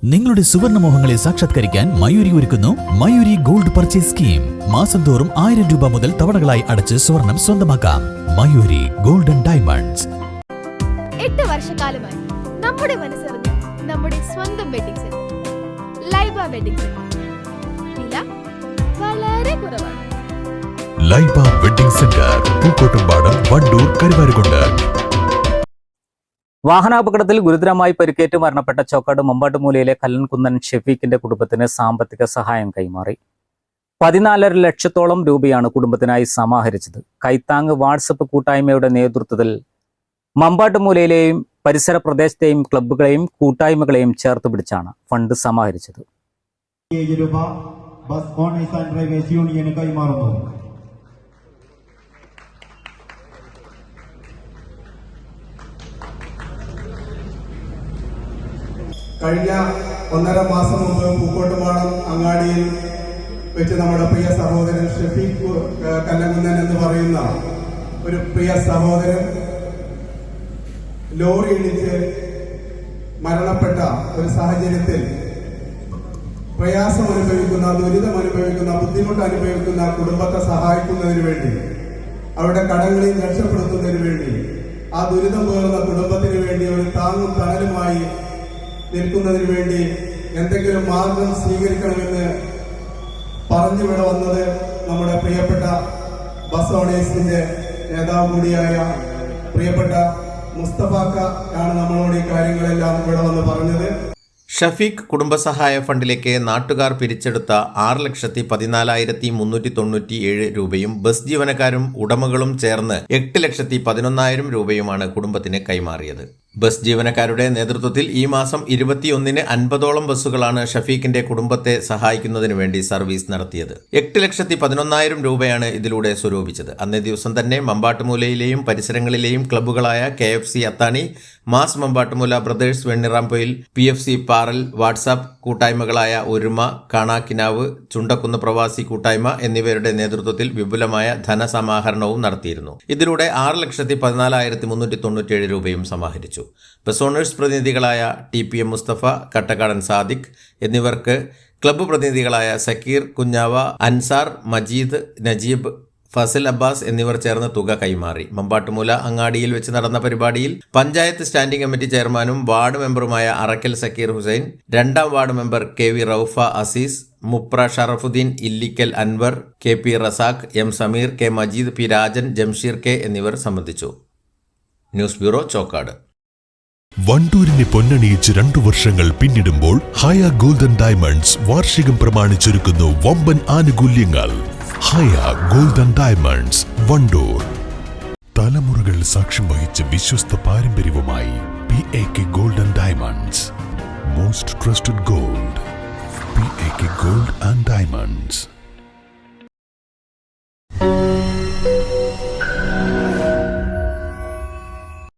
നിങ്ങളുടെ സുവർണമോഹങ്ങളെ സാക്ഷാത്കരിക്കാൻ മയൂരി ഒരുക്കുന്നു മയൂരി ഗോൾഡ് പർച്ചേസ് സ്കീം. മാസം തോറും 1000 രൂപ മുതൽ തവണകളായി അടച്ച് സ്വർണം സ്വന്തമാക്കാം. Mayuri golden diamonds. 8 വർഷക്കാലമായി നമ്മുടെ മനസ്സറിഞ്ഞ് നമ്മുടെ സ്വന്തം wedding centre Laiba wedding centre. വില വളരെ കുറവാണ്. Laiba wedding centre, Pookkottumpadam, Wandoor, Karuvarakundu. വാഹനാപകടത്തിൽ ഗുരുതരമായി പരിക്കേറ്റ് മരണപ്പെട്ട ചോക്കാട് മമ്പാട്ടുമൂലയിലെ കല്ലൻകുന്നൻ ഷെഫീഖിന്റെ കുടുംബത്തിന് സാമ്പത്തിക സഹായം കൈമാറി. 14.5 ലക്ഷത്തോളം രൂപയാണ് കുടുംബത്തിനായി സമാഹരിച്ചത്. കൈത്താങ് വാട്സപ്പ് കൂട്ടായ്മയുടെ നേതൃത്വത്തിൽ മമ്പാട്ടുമൂലയിലെയും പരിസര പ്രദേശത്തെയും ക്ലബ്ബുകളെയും കൂട്ടായ്മകളെയും ചേർത്ത് പിടിച്ചാണ് ഫണ്ട് സമാഹരിച്ചത്. കഴിഞ്ഞ 1.5 മാസം മുമ്പ് പൂക്കോട്ടുപാടം അങ്ങാടിയിൽ വെച്ച് നമ്മുടെ പ്രിയ സഹോദരൻ ഷെഫീഖ് കല്ലകുന്നൻ എന്ന് പറയുന്ന ഒരു പ്രിയ സഹോദരൻ ലോറി ഇടിച്ച് മരണപ്പെട്ട ഒരു സാഹചര്യത്തിൽ പ്രയാസം അനുഭവിക്കുന്ന, ദുരിതം അനുഭവിക്കുന്ന, ബുദ്ധിമുട്ട് അനുഭവിക്കുന്ന കുടുംബത്തെ സഹായിക്കുന്നതിന് വേണ്ടി, അവരുടെ കടങ്ങളിൽ രക്ഷപ്പെടുത്തുന്നതിന് വേണ്ടി, ആ ദുരിതം പേറുന്ന കുടുംബത്തിന് വേണ്ടി ഒരു താങ്ങും തണലുമായി നിൽക്കുന്നതിന് വേണ്ടി എന്തെങ്കിലും മാർഗം സ്വീകരിക്കണമെന്ന് പറഞ്ഞുവിടെ വന്നത് നമ്മുടെ പ്രിയപ്പെട്ട ബസ് ഓണേഴ്സിന്റെ നേതാവ് കൂടിയായ പ്രിയപ്പെട്ട മുസ്തഫാക്ക ആണ് നമ്മളോട് ഈ കാര്യങ്ങളെല്ലാം ഇവിടെ വന്ന് പറഞ്ഞത്. ഷഫീഖ് കുടുംബസഹായ ഫണ്ടിലേക്ക് നാട്ടുകാർ പിരിച്ചെടുത്ത 6,14,397 രൂപയും ബസ് ജീവനക്കാരും ഉടമകളും ചേർന്ന് 8,11,000 രൂപയുമാണ് കുടുംബത്തിന് കൈമാറിയത്. ബസ് ജീവനക്കാരുടെ നേതൃത്വത്തിൽ ഈ മാസം 21-ന് 50ഓളം ബസ്സുകളാണ് ഷഫീഖിന്റെ കുടുംബത്തെ സഹായിക്കുന്നതിന് വേണ്ടി സർവീസ് നടത്തിയത്. 8,11,000 രൂപയാണ് ഇതിലൂടെ സ്വരൂപിച്ചത്. അന്നേ ദിവസം തന്നെ മമ്പാട്ടുമൂലയിലെയും പരിസരങ്ങളിലെയും ക്ലബ്ബുകളായ KFC Athani, mass Mambattumoola brothers Vennirampoyil, PFC Paral, WhatsApp കൂട്ടായ്മകളായ ഒരുമ, കാണാക്കിനാവ്, ചുണ്ടക്കുന്ന് പ്രവാസി കൂട്ടായ്മ എന്നിവരുടെ നേതൃത്വത്തിൽ വിപുലമായ ധനസമാഹരണവും നടത്തിയിരുന്നു. ഇതിലൂടെ 6,14,397 രൂപയും സമാഹരിച്ചു. ബസ് ഓണേഴ്സ് പ്രതിനിധികളായ TPM മുസ്തഫ, കട്ടക്കാടൻ സാദിഖ് എന്നിവർക്ക് ക്ലബ്ബ് പ്രതിനിധികളായ സക്കീർ, കുഞ്ഞാവ, അൻസാർ, മജീദ്, നജീബ്, ഫസൽ അബ്ബാസ് എന്നിവർ ചേർന്ന് തുക കൈമാറി. മമ്പാട്ടുമൂല അങ്ങാടിയിൽ വെച്ച് നടന്ന പരിപാടിയിൽ പഞ്ചായത്ത് സ്റ്റാൻഡിംഗ് കമ്മിറ്റി ചെയർമാനും വാർഡ് മെമ്പറുമായ അറക്കൽ സക്കീർ ഹുസൈൻ, 2ാം ward member KV Raufa Azeez, Mupra Sharafuddeen, Illikkal Anwar, KP Razak, M Sameer, K Majeed, P Rajan, Jamsheer K എന്നിവർ സംബന്ധിച്ചു. News bureau, Chokkad. വണ്ടൂരിനെ പൊന്നണിയിച്ച് 2 വർഷങ്ങൾ പിന്നിടുമ്പോൾ ഹയ ഗോൾഡൻ ഡയമണ്ട്സ് വാർഷികം പ്രമാണിച്ചൊരുക്കുന്നു വമ്പൻ ആനുകൂല്യങ്ങൾ. ഹയ ഗോൾഡൻ ഡയമണ്ട്സ്, വണ്ടൂർ. തലമുറകൾ സാക്ഷ്യം വഹിച്ച വിശ്വസ്ത പാരമ്പര്യവുമായി PAK golden diamonds. Most trusted gold, PAK gold and diamonds.